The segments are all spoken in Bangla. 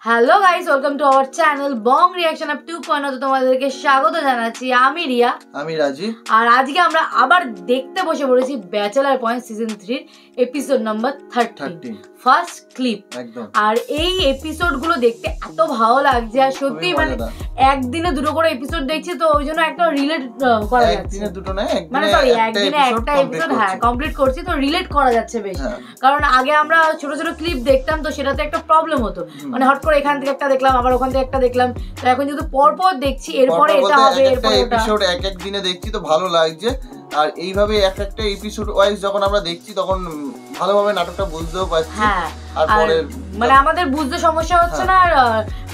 Hello guys, welcome to our channel Bong reaction up 2.0 তে তোমাদেরকে স্বাগত জানাচ্ছি। আমি রিয়া, আমি রাজীব। আর আজকে আমরা আবার দেখতে বসে পড়েছি bachelor point season 3 episode number 13 first clip. আর এই এপিসোড গুলো দেখতে এত ভালো লাগছে, আর সত্যি মানে একদিনে দুটো করে এপিসোড দেখছি, তো ওই জন্য একটা রিলেট করা যাচ্ছে। একদিনে দুটো না, মানে সরি একদিনে একটা এপিসোড কমপ্লিট করছি, তো রিলেট করা যাচ্ছে বেশ। কারণ আগে আমরা ছোট ছোট ক্লিপ দেখতাম, তো সেটাতে একটা প্রবলেম হতো, মানে হট করে এখান থেকে একটা দেখলাম, আবার ওখান থেকে একটা দেখলাম। তো এখন যেহেতু পরপর দেখছি, এরপরে এটা হবে, এরপরে ওটা, এপিসোড এক এক দিনে দেখছি, তো ভালো লাগছে। আর এইভাবে এক একটা এপিসোড ওয়াইজ যখন আমরা দেখছি, তখন ভালোভাবে নাটকটা বুঝতেও পারছি। আর পরে মানে আমাদের বুঝতে সমস্যা হচ্ছে না, আর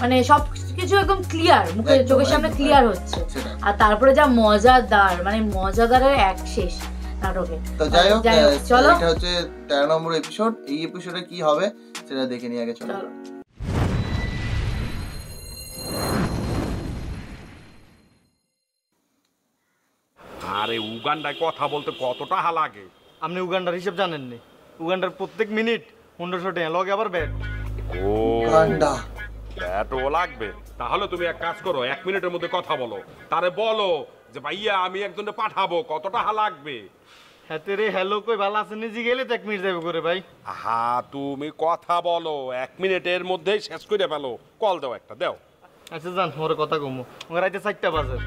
মানে সব কিছু একদম ক্লিয়ার, মুখে চোখের সামনে ক্লিয়ার হচ্ছে। আর তারপরে যা মজাদার, মানে মজাদারের এক শেষ নাটকে। তো যাই হোক, চলো, এটা হচ্ছে 13 নম্বর এপিসোড। এই এপিসোডে কি হবে সেটা দেখে নিয়ে আগে চলো। আরে উগান্ডায় কথা বলতে কতটা টাকা লাগে? আপনি উগান্ডার হিসাব জানেন নি? উগান্ডার প্রত্যেক মিনিট 1500 টাকা লগে, আবার ব্যাট। ও উগান্ডা ব্যাটও লাগবে? তাহলে তুমি এক কাজ করো, 1 মিনিটের মধ্যে কথা বলো, তারে বলো যে ভাইয়া আমি একজনকে পাঠাবো, কত টাকা লাগবে। হাতে রে হ্যালো কই ভালো আছে নিজে গেলে তো 1 মিনিট যাবে করে ভাই। হ্যাঁ তুমি কথা বলো, 1 মিনিটের মধ্যেই শেষ করে ফেলো। কল দাও, একটা দাও। আচ্ছা জান, মোরে কথা কমু। ওরা রাতে 4টা বাজে।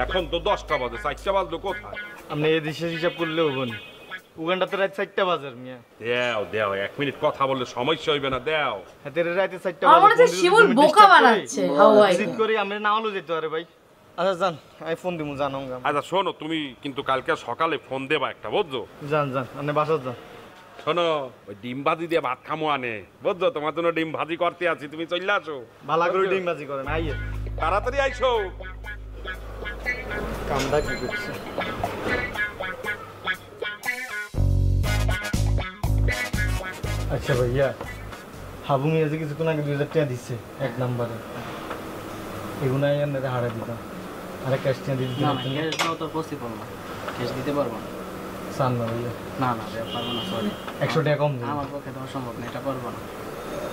এখন তো 10টা বাজে, 4টা বাজলো কোথায়? আপনি এই দেশের হিসাব করলে হবে না। উগান্ডাতে রাত 4টা বাজে মিয়া। দাও 1 মিনিট কথা বললে সমস্যা হইবে না, দাও। হাতে রে রাতে 4টা বাজে। আমার কাছে শিমুল বোকা বানাচ্ছে। হাওয়াই জিত করি আমরা না হলো যেতে পারে ভাই। আচ্ছা জান, আমি ফোন দিমু, জানোঙ্গা। আচ্ছা শোনো, তুমি কিন্তু কালকে সকালে ফোন দেবা একটা, বুঝছো? জান আপনি বাসা যান। শোনো, ওই ডিম ভাজি দিয়ে ভাত খামো আনে, বুঝছো? তোমার জন্য ডিম ভাজি করতে আছি, তুমি চলে আসো। ভালো করে ডিম ভাজি করেন, আইয়ে তাড়াতাড়ি আইসো। কামটা কি করছে? আচ্ছা ভাইয়া, হাবু মিয়া যে কিছুক্ষণ আগে 2000 টাকা দিচ্ছে 1 নম্বরে, এগুলো আপনারা হারা দিতাম। আরে ক্যাশ টাকা দিতে না, ক্যাশ দাও তো পসিবল না, ক্যাশ দিতে পারবো না। সান না ভাইয়া, না পারবো না, সরি। 100 টাকা কম দিন। আমার পক্ষে দেওয়া সম্ভব না, এটা পারবো না।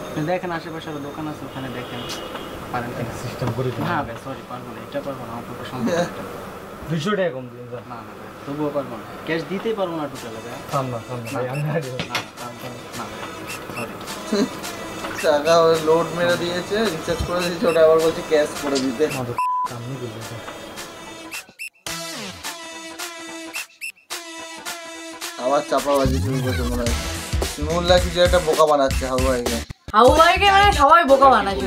আপনি দেখেন আশেপাশে আরো দোকান আছে, ওখানে দেখেন পারেন কিনা। সিস্টেম করে দিন। না ভাই সরি, পারবো না, এটা পারবো না, আমার পক্ষে সম্ভব না। 200 টাকা কম দিন। না তবুও পারবো না, ক্যাশ দিতেই পারবো না টোটালে ভাই। সান না ভাই, আমি হারি না সরি। টাকা লোড মেরে দিয়েছে, রিচার্জ করে দিয়েছে, ওটা আবার বলছে ক্যাশ করে দিতে। আবার চাপাবাজি শুরু করছে মনে হয়। শিমুল্লা কিছু একটা বোকা বানাচ্ছে হাওয়াইকে। হাওয়াইকে মানে সবাই বোকা বানাচ্ছে।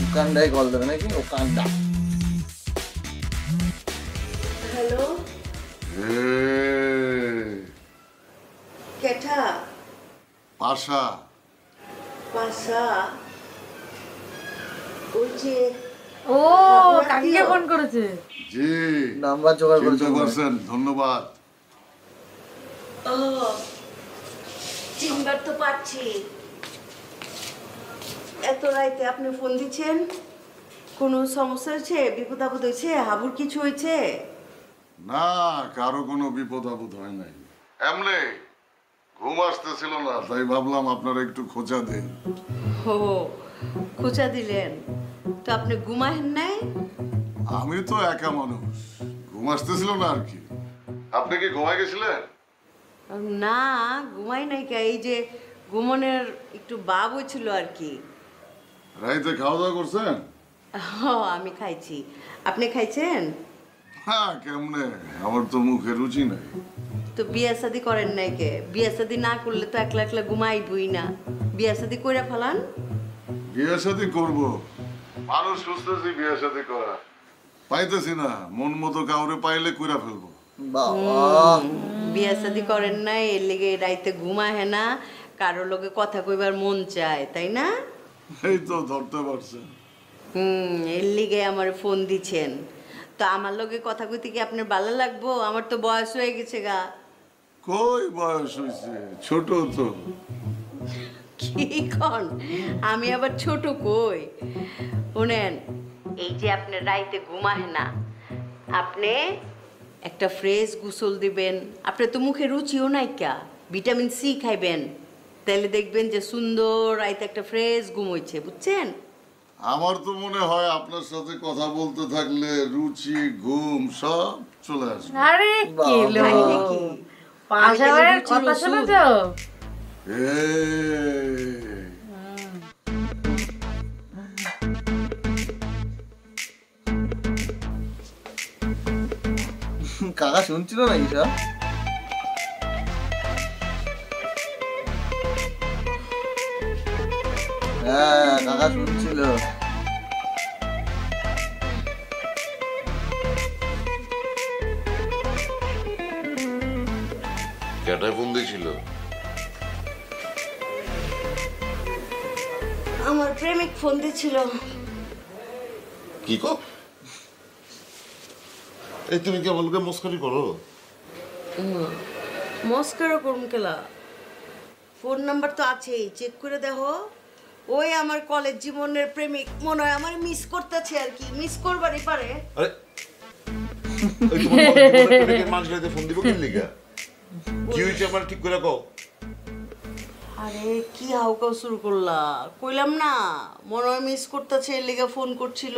উগান্ডায় কল দেবে নাকি? উগান্ডা। হ্যালো, কেঠা পাশা পাশা, ওই যে ও কাকিকে ফোন করেছে। জি, নাম্বার জোগাড় চিনতে করেছে। পারছেন, ধন্যবাদ। ও চিনবার তো পাচ্ছি। এত রাইতে আপনি ফোন দিচ্ছেন, কোনো সমস্যা হয়েছে? বিপদ আপদ হয়েছে? হাবুর কিছু হয়েছে? না, কারো কোনো বিপদ আপদ হয় নাই। এমনি ঘুম আসতেছিল না, তাই ভাবলাম আপনারা একটু খোঁচা দেন। ও খোঁচা দিলেন? তো আপনি ঘুমাহেন নাই? আমি তো একা মানুষ, ঘুম আসতেছিল না আর কি। আপনি কি ঘুমাই গেছিলেন? না ঘুমাই নাই কে, এই যে ঘুমনের একটু ভাব হয়েছিল আর কি। রাইতে খাওয়া দাওয়া করছেন? আমি খাইছি, আপনি খাইছেন? হ্যাঁ, কেমনে, আমার তো মুখে রুচি নাই। তো বিয়া শাদি করেন নাই কে? বিয়া শাদি না করলে তো একলা একলা ঘুমাইবই না, বিয়া শাদি কইরা ফেলান। বিয়ে শাদী করবো, মানুষ খুঁজতেছি বিয়ে শাদী করা, পাইতেছি না। মন মতো কাউরে পাইলে কইরা ফেলবো। বিয়া শাদি করেন নাই, এর লেগে রাইতে ঘুমাহে না, কারোর লোকে কথা কইবার মন চায়, তাই না? এই তো ধরতে পারছেন। এর লিগে আমার ফোন দিছেন। তো আমার লগে কথা কইতে কি আপনার ভালো লাগবো? আমার তো বয়স হয়ে গেছে গা। কই বয়স হয়েছে, ছোট তো। কি কন? আমি আবার ছোট কই? শুনেন, এই যে আপনি রাইতে ঘুমাহে না, আপনি একটা ফ্রেশ গোসল দিবেন। আপনার তো মুখে রুচিও নাই কা, ভিটামিন সি খাইবেন, তাহলে দেখবেন যে সুন্দর রাইতে একটা ফ্রেশ ঘুম হইছে, বুঝছেন? আমার তো মনে হয় আপনার সাথে কথা বলতে থাকলে রুচি ঘুম সব চলে আসবে। আরে কেলো পাশাবাড়ির কথা শুনে তো কাকা শুনছিল নাকি সব? হ্যাঁ কাকা শুনছিল। কেটায় ফোন দিয়েছিল? আমার প্রেমিক ফোন দিছিল। কি কো? এই তুমি কি আমাকে মস্করি করো? মস্কারও করুন কেলা, ফোন নাম্বার তো আছেই, চেক করে দেখো। ওই আমার কলেজ জীবনের প্রেমিক, মনে হয় আমার মিস করতেছে আর কি, মিস করবারই পারে। আরে ওই তোমার জীবনের প্রেমিকের মাঝরাতে ফোন দিব কি লিগা? কি হইছে আমার ঠিক করে কও। আরে কি হাউকাও শুরু করলা, কইলাম না মনে হয় মিস করতেছে, এর লিগা ফোন করছিল,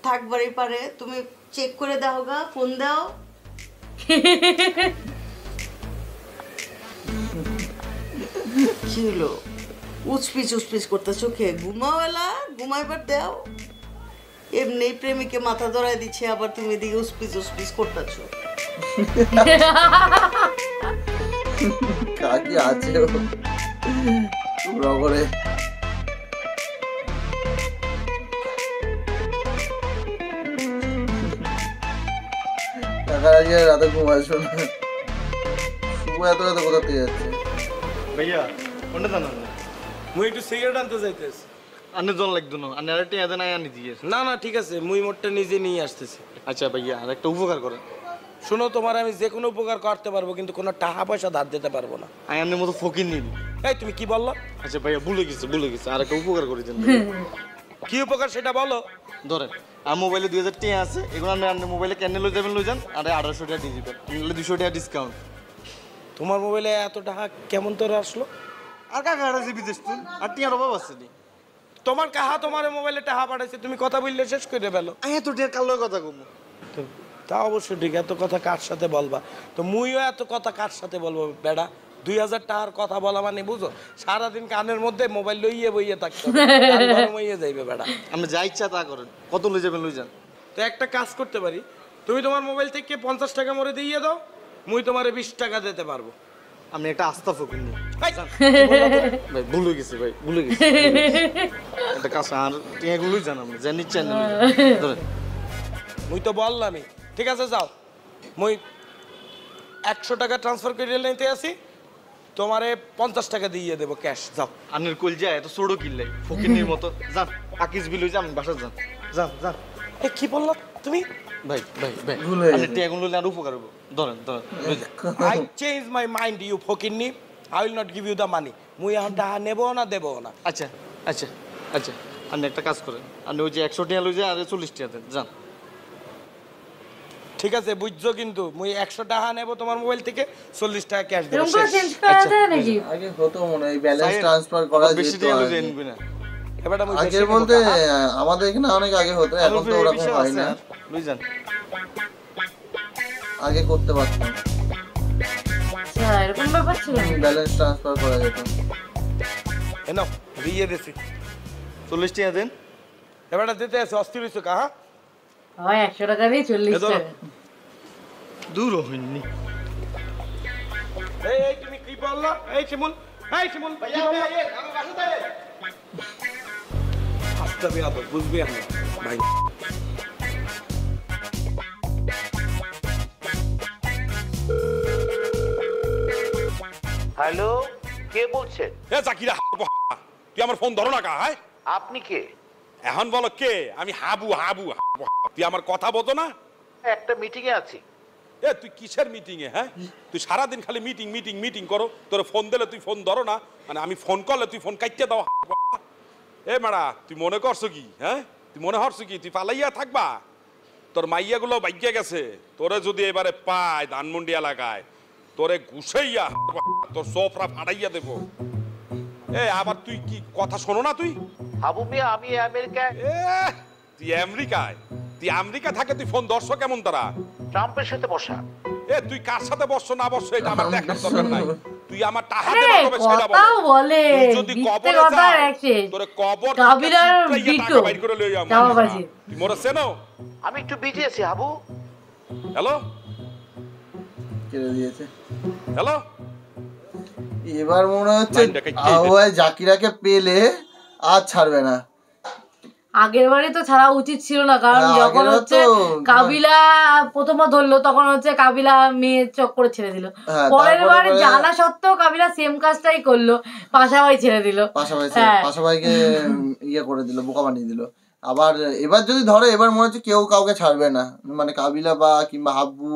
থাকবারই পারে। তুমি চেক করে দাও গা, ফোন দাও। কি হলো উচপিচ উচপিচ করতেছো? কে ঘুমাও এলা, ঘুমাইবার দাও। এমনি প্রেমিকে মাথা ধরাই দিচ্ছে, আবার তুমি এদিকে উচপিচ উচপিচ করতেছো। কাকি আছে পুরো করে। কাকার আজকে রাতে ঘুম আসবে না, শুভ এত রাতে কোথা থেকে যাচ্ছে? ভাইয়া কোনটা জানান না? মুই একটু সিগারেট আনতে যাইতেছি। আনে জন লাগতো না, আনে আরেকটা এতে নাই আনি দিয়ে। না না ঠিক আছে, মুই মোটটা নিজে নিয়ে আসতেছি। আচ্ছা ভাইয়া আর একটা উপকার করেন। শোনো, তোমার আমি যে কোনো উপকার করতে পারবো, কিন্তু কোনো টাকা পয়সা ধার দিতে পারবো না। আয়ানের মতো ফকির নিন। এই তুমি কি বললো? আচ্ছা ভাইয়া ভুলে গেছে আর একটা উপকার করে দেন। কি উপকার সেটা বলো। ধরেন আমার মোবাইলে 2000 টাকা আছে, এগুলো আপনি মোবাইলে কেন লই যাবেন, লই যান, আর 1800 টাকা দিয়ে দিবেন, নাহলে 200 টাকা ডিসকাউন্ট। তোমার মোবাইলে এত টাকা কেমন তোর আসলো? আর কাকা আছে বিদেশ তুন, আর টিয়ার অভাব আছে নি। তোমার কাহা তোমার মোবাইলে টাকা পাঠাইছে, তুমি কথা বললে শেষ করে ফেলো। আয়া তো টিয়ার কালো কথা কম। তা অবশ্যই ঠিক, এত কথা কার সাথে বলবা? তো মুইও এত কথা কার সাথে বলবো বেড়া? 2000 টাকার কথা বলা মানে বুঝো, সারাদিন কানের মধ্যে মোবাইল লইয়ে বইয়ে থাকতে হবে, কান গরম হয়ে যাইবে বেড়া। আপনি যা ইচ্ছা তা করেন, কত লই যাবেন লই যান। তো একটা কাজ করতে পারি, তুমি তোমার মোবাইল থেকে 50 টাকা মরে দিয়ে দাও, মুই তোমারে 20 টাকা দিতে পারবো। আপনি একটা আস্থা ফকির নি ভাই ভাই, ভুলে গেছি ভাই, ভুলে গেছি। একটা কাজ আর টিয়াগুলো লই যান, আপনি জান ইচ্ছা নেই ধরেন। মুই তো বললামই, ঠিক আছে যাও, মুই 100 টাকা ট্রান্সফার করে নিতে আসি, তোমারে 50 টাকা দিয়ে দেবো ক্যাশ। যাও। আনের কল যায় এত ছোট কিল্লাই ফকিরনির মতো, যান আকিস বিল হই যান, বাসা যান, যান যান। এ কি বললা তুমি? ভাই ভাই ভাই, ভুল হয়ে আপনি গেছে। টিয়াগুলো লইলে আর উপকার হবো, ধরেন ধরেন লই যান। I change my mind, you ফকিন্নি। I will not give you the money. মুই এখন টাকা নেবো না দেবো না। আচ্ছা আচ্ছা আচ্ছা, আপনি একটা কাজ করেন, আপনি ওই যে 100 টাকা লই যায় আর 40 টাকা দেন, যান। ঠিক আছে বুঝছো, কিন্তু মুই 100 টাকা নেবো তোমার মোবাইল থেকে, 40 টাকা ক্যাশ দেবো। এরকম করে চেঞ্জ করা যায় নাকি? আগে হতো মনে হয় ব্যালেন্স ট্রান্সফার করা বেশি যেত টাকা লই আগে। যান না। এবারে মুই আগের বলতে আমাদের এখানে অনেক আগে হতো, এখন তো ওরকম হয় না। লই যান। আগে করতে পারতাম, আচ্ছা এরকম ব্যাপার ছিল। ব্যালেন্স ট্রান্সফার করা যেত। এনো দিয়ে দিছি, 40 টাকা দেন। এবারে দিতে আছে অস্থির হইছো কা? হ্যাঁ হয় 100 টাকা দিয়ে 40 এ ধরো। টাকা। দূর হইনি। এই এই তুমি কি বললা? এই শিমুল, এই শিমুল ভাইয়া ভাই, আমার বাসা থেকে আস্তে বিয়াদব, বুঝবি আমি ভাই। হ্যালো, কে বলছেন? এ জাকিরা, তুই আমার ফোন ধরো না কা? হ্যাঁ আপনি কে? এখন বলো কে? আমি হাবু হাবু হাবু। তুই আমার কথা বলতো না? একটা মিটিং এ আছি। এ তুই কিসের মিটিং এ? হ্যাঁ তুই সারাদিন খালি মিটিং মিটিং মিটিং করো, তোর ফোন দিলে তুই ফোন ধরো না, মানে আমি ফোন করলে তুই ফোন কাটতে দাও। এ মারা, তুই মনে করছো কি? হ্যাঁ তুই মনে হরছো কি তুই পালাইয়া থাকবা? তোর মাইয়াগুলো বাইকে গেছে, তোরে যদি এবারে পায় ধানমন্ডি এলাকায়, তোরে ঘুষাইয়া তোর সোফরা ফাটাইয়া দেবো। আবার তুই কি কথা শোনো না তুই? হাবু মিয়া আমি আমেরিকায়। তুই আমেরিকায়? তুই আমেরিকা থাকে তুই ফোন ধরছো কেমন তারা? ট্রাম্পের সাথে বসা। তুই কার সাথে বসছো না বসছো এটা আমার দেখার দরকার নাই। তুই আমার টাকা আরে দেবা কবে সেটা কথা বলে যদি মিথ্যে কবরে কথা যাস রাখছে তোরে কবর কাবিলার বিটো বাইর করে লই আমার। চাপাবাজি। তুই মোরে চেনো? আমি একটু বিজি আছি হাবু। হ্যালো কেড়ে দিয়েছে। হ্যালো এবার মনে হচ্ছে আওয়াজ জাকিরাকে পেলে আর ছাড়বে না। আগের বারে তো ছাড়া উচিত ছিল না, কারণ যখন হচ্ছে কাবিলা প্রথমবার ধরলো তখন হচ্ছে কাবিলা মেয়ে চক করে ছেড়ে দিল। পরের বার জানা সত্ত্বেও কাবিলা সেম কাজটাই করলো, পাশাপাশি ছেড়ে দিল, পাশাপাশিকে ইয়ে করে দিল, বোকা বানিয়ে দিল। আবার এবার যদি ধরে এবার মনে হচ্ছে কেউ কাউকে ছাড়বে না, মানে কাবিলা বা কিংবা হাব্বু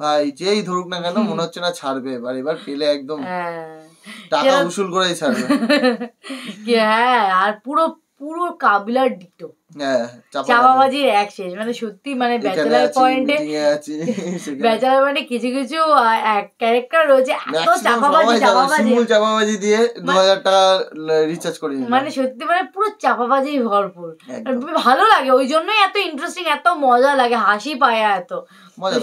ভাই যেই ধরুক না কেন মনে হচ্ছে না ছাড়বে। এবার পেলে একদম টাকা উসুল করেই ছাড়বে। হ্যাঁ, আর পুরো পুরো কাবিলার ডিটো চাপাবাজির এক শেষ। মানে সত্যি মানে ব্যাচেলার পয়েন্টে কিছু কিছু ক্যারেক্টার রয়েছে এত চাপাবাজি দিয়ে 2000 টাকা রিচার্জ করে, মানে সত্যি মানে পুরো চাপাবাজি ভরপুর। ভালো লাগে, ওই জন্যই এত ইন্টারেস্টিং, এত মজা লাগে, হাসি পায় এত।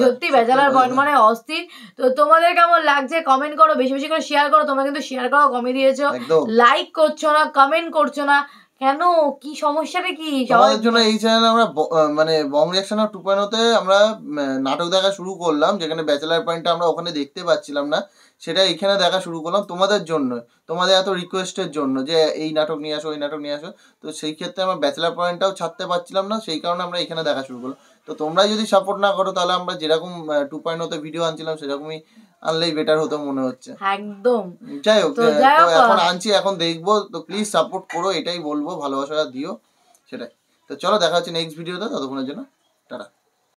সত্যি ব্যাচেলার পয়েন্ট মানে অস্থির। তো তোমাদের কেমন লাগছে কমেন্ট করো, বেশি বেশি করে শেয়ার করো। তোমরা কিন্তু শেয়ার করা কমে দিয়েছো, লাইক করছো না, কমেন্ট করছো না কেন? কি সমস্যাটা কি? সবার জন্য এই চ্যানেলে আমরা মানে বং রিঅ্যাকশন 2.0 আমরা নাটক দেখা শুরু করলাম, যেখানে ব্যাচেলার পয়েন্টটা আমরা ওখানে দেখতে পাচ্ছিলাম না, সেটা এখানে দেখা শুরু করলাম তোমাদের জন্য, তোমাদের এত রিকোয়েস্টের জন্য যে এই নাটক নিয়ে আসো, ওই নাটক নিয়ে আসো। তো সেই ক্ষেত্রে আমরা ব্যাচেলার পয়েন্টটাও ছাড়তে পারছিলাম না, সেই কারণে আমরা এখানে দেখা শুরু করলাম। তো তোমরা যদি সাপোর্ট না করো তাহলে আমরা যেরকম 2.0 ভিডিও আনছিলাম সেরকমই আনলেই বেটার হতো মনে হচ্ছে একদম। যাই হোক, এখন আনছি, এখন দেখবো। তো প্লিজ সাপোর্ট করো, এটাই বলবো, ভালোবাসা দিও, সেটাই। তো চলো দেখা হচ্ছে নেক্সট ভিডিওতে, ততক্ষণের জন্য টাটা।